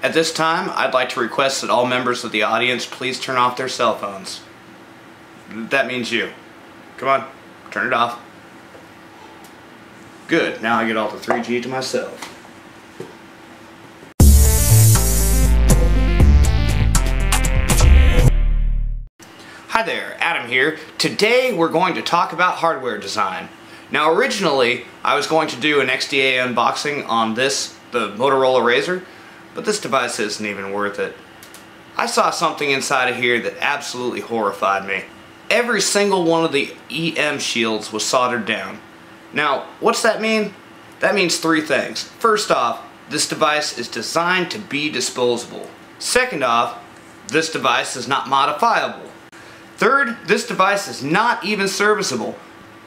At this time, I'd like to request that all members of the audience please turn off their cell phones. That means you. Come on, turn it off. Good, now I get all the 3G to myself. Hi there, Adam here. Today we're going to talk about hardware design. Now originally I was going to do an XDA unboxing on the Motorola RAZR, but this device isn't even worth it. I saw something inside of here that absolutely horrified me. Every single one of the EM shields was soldered down. Now, what's that mean? That means three things. First off, this device is designed to be disposable. Second off, this device is not modifiable. Third, this device is not even serviceable,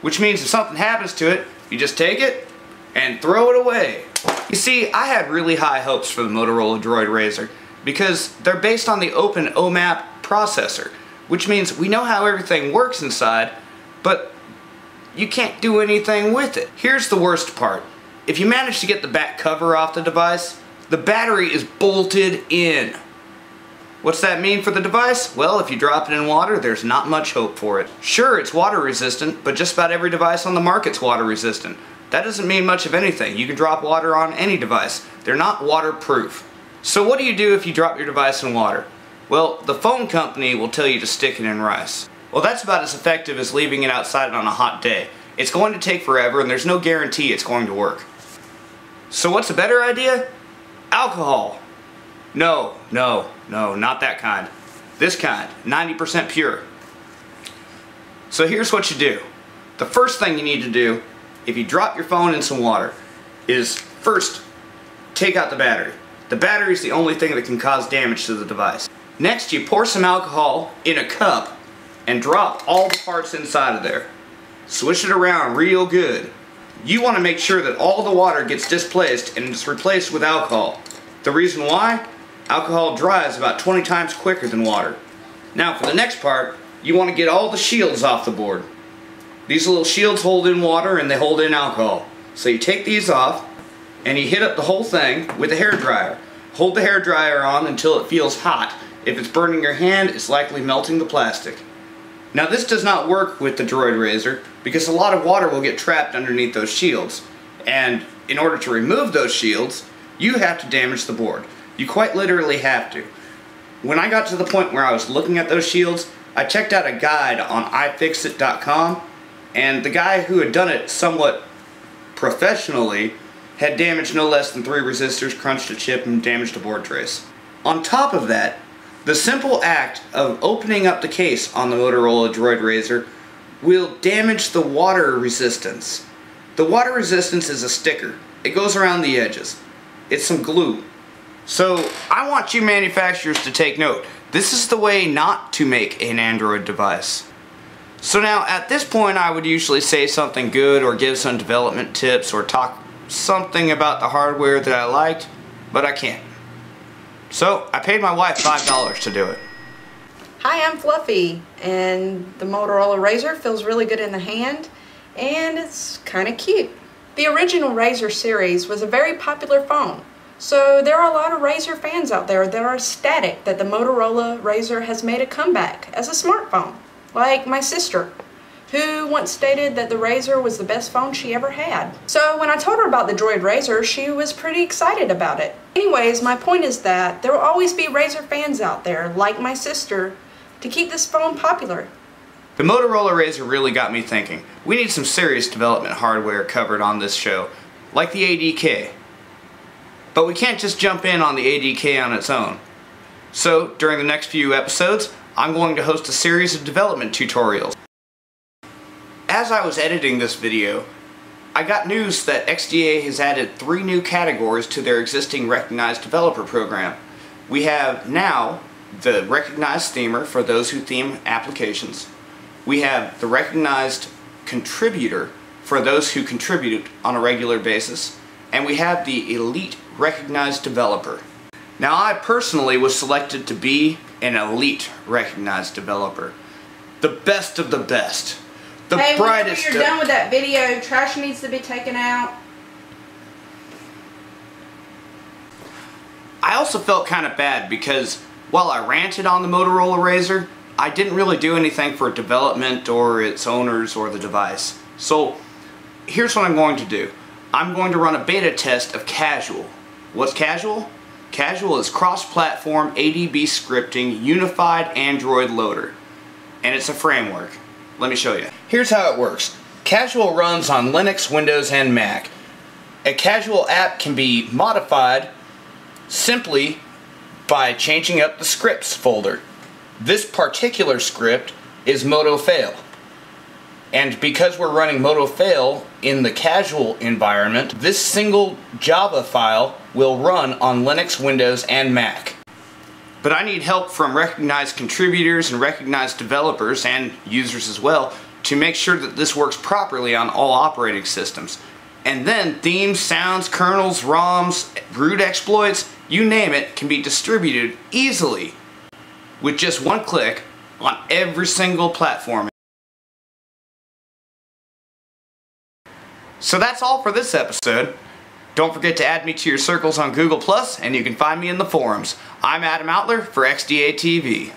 which means if something happens to it, you just take it and throw it away. You see, I had really high hopes for the Motorola Droid RAZR because they're based on the open OMAP processor, which means we know how everything works inside, but you can't do anything with it. Here's the worst part. If you manage to get the back cover off the device, the battery is bolted in. What's that mean for the device? Well, if you drop it in water, there's not much hope for it. Sure, it's water resistant, but just about every device on the market's water resistant. That doesn't mean much of anything. You can drop water on any device. They're not waterproof. So what do you do if you drop your device in water? Well, the phone company will tell you to stick it in rice. Well, that's about as effective as leaving it outside on a hot day. It's going to take forever and there's no guarantee it's going to work. So what's a better idea? Alcohol. No, not that kind. This kind, 90% pure. So here's what you do. The first thing you need to do, if you drop your phone in some water, is first, take out the battery. The battery is the only thing that can cause damage to the device. Next, you pour some alcohol in a cup and drop all the parts inside of there. Swish it around real good. You want to make sure that all the water gets displaced and is replaced with alcohol. The reason why? Alcohol dries about 20 times quicker than water. Now for the next part, you want to get all the shields off the board. These little shields hold in water and they hold in alcohol. So you take these off and you hit up the whole thing with a hairdryer. Hold the hairdryer on until it feels hot. If it's burning your hand, it's likely melting the plastic. Now this does not work with the Droid RAZR because a lot of water will get trapped underneath those shields. And in order to remove those shields, you have to damage the board. You quite literally have to. When I got to the point where I was looking at those shields, I checked out a guide on iFixit.com, and the guy who had done it somewhat professionally had damaged no less than 3 resistors, crunched a chip, and damaged a board trace. On top of that, the simple act of opening up the case on the Motorola Droid RAZR will damage the water resistance. The water resistance is a sticker. It goes around the edges. It's some glue. So I want you manufacturers to take note. This is the way not to make an Android device. So now at this point I would usually say something good or give some development tips or talk something about the hardware that I liked, but I can't. So I paid my wife $5 to do it. Hi, I'm Fluffy, and the Motorola RAZR feels really good in the hand, and it's kind of cute. The original RAZR series was a very popular phone. So there are a lot of RAZR fans out there that are ecstatic that the Motorola RAZR has made a comeback as a smartphone, like my sister, who once stated that the RAZR was the best phone she ever had. So when I told her about the Droid RAZR, she was pretty excited about it. Anyways, my point is that there will always be RAZR fans out there, like my sister, to keep this phone popular. The Motorola RAZR really got me thinking. We need some serious development hardware covered on this show, like the ADK. But we can't just jump in on the ADK on its own. So, during the next few episodes, I'm going to host a series of development tutorials. As I was editing this video, I got news that XDA has added 3 new categories to their existing Recognized Developer program. We have now the Recognized Themer for those who theme applications. We have the Recognized Contributor for those who contribute on a regular basis. And we have the Elite Recognized Developer. Now I personally was selected to be an Elite Recognized Developer. The best of the best. The brightest. When you're done with that video, trash needs to be taken out. I also also felt kind of bad because while I ranted on the Motorola RAZR, I didn't really do anything for development or its owners or the device. So here's what I'm going to do. I'm going to run a beta test of Casual. What's Casual? Casual is cross-platform ADB scripting unified Android loader. And it's a framework. Let me show you. Here's how it works. Casual runs on Linux, Windows, and Mac. A Casual app can be modified simply by changing up the scripts folder. This particular script is MotoFail. And because we're running MotoFail in the Casual environment, this single Java file will run on Linux, Windows, and Mac. But I need help from recognized contributors and recognized developers and users as well to make sure that this works properly on all operating systems. And then themes, sounds, kernels, ROMs, root exploits, you name it, can be distributed easily with just one click on every single platform. So that's all for this episode. Don't forget to add me to your circles on Google+, and you can find me in the forums. I'm Adam Outler for XDA TV.